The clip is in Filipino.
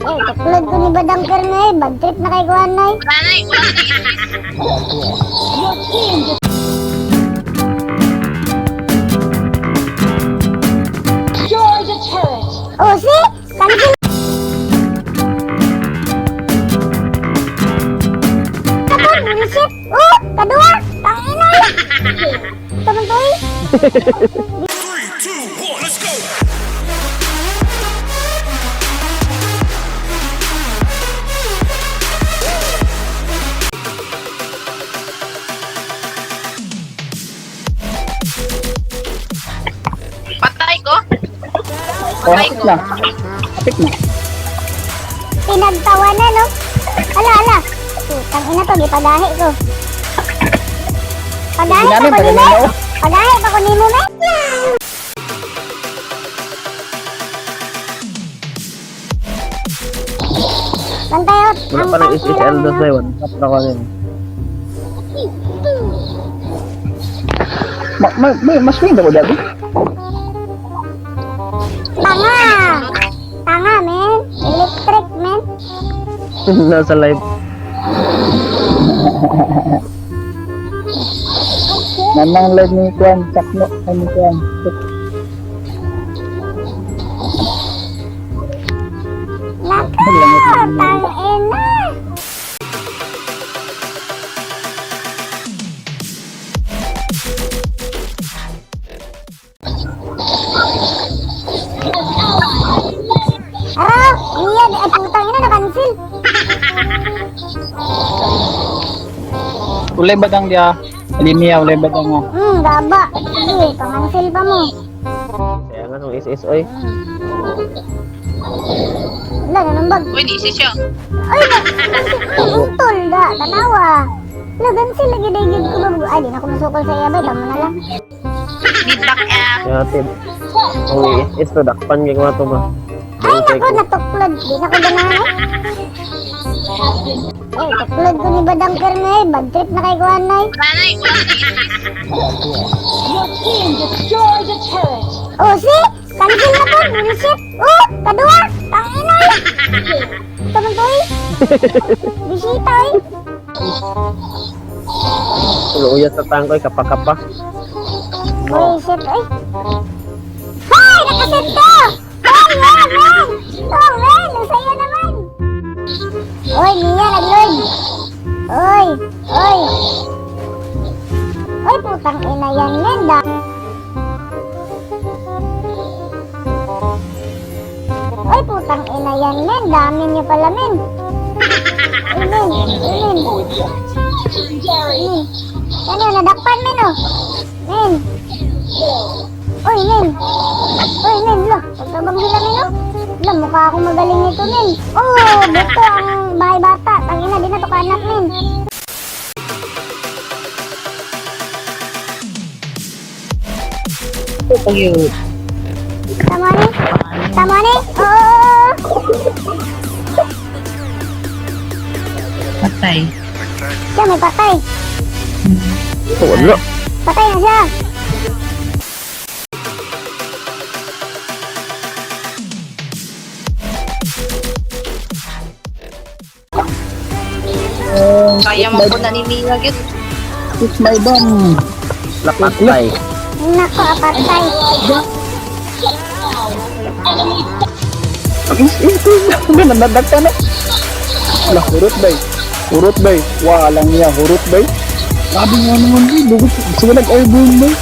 Tuklod ko ni Badangker na eh. Bad trip na kay Kuhan na eh. Oh, see? Cancel. Kapag, bullshit. Oh, kadua. Tangina eh. Taman to eh. 3, 2, 1, let's go! Patay ko? Kapit na. Kapit na. Pinagtawa na, no? Ala. Tangina to, gipadahi ko. Padahi pa ko ni May. Padahi pa ko ni mo, May. Bantayot. Wala pa ng SSL doon sa'yo. Kapra ko rin. Mas wing ako dati. Tanga, men. Electric, men. Nasa live. Namang live ni Kuan. Sakno. Ni Kuan. Naka, tangina. Harap! Iyan! Ay, putang ina, na-cancel! Ulay badang dia. Linya ulay badang nga. Gaba! Sige, pang-cancel pa mo. Kaya nga nung SS oy. Wala, nanambag. Uy, di siya. Ay, utol da, tanawa. Wala, cancel lagi daigid ko ba? Ay, di na ako masukol sa iya, bay. Tama na lang. Feedback app. Kaya tin. Oh, SS to dakpan kay mga to ba. Ay, naku, natuklod. Di na ko ganahan eh. Ay, tuklod ko ni Badangker na eh. Bad trip na kay Kuhan na eh. Nanay, Oh, see? Cancel na po, bullshit. Oh, kadua. Tangina eh. Taman to eh. Bisita eh. Uluyat sa tangkoy kapakapa. Bullshit eh. Hay, nakaset ko! Tong, men! Sa'yo naman! Oy, Mia, nag-load! Oy! Oy, putang ina yan, men! Oy, putang ina yan, men! Dami niyo pala, men! Men! Ano, nadakpan, men, oh! Men! Oy, men! Lo! Pagkabang sila, men, oh! Lo, mukha akong magaling nito, men! Oh! Buto ang bahay bata! Tangina, di na to kanak, men! Ito yun. Tama ni? Oo! patay. Siya, may patay! Wala. Patay na siya! Kaya mo po naniniwag yun. It's my bomb. Lapatay. Nako, apatay! Ito na nadagta na. Ala, hurot bay. Walang niya, hurot bay. Sabi nga naman, bugot. Gusto mo nag-airborne bay.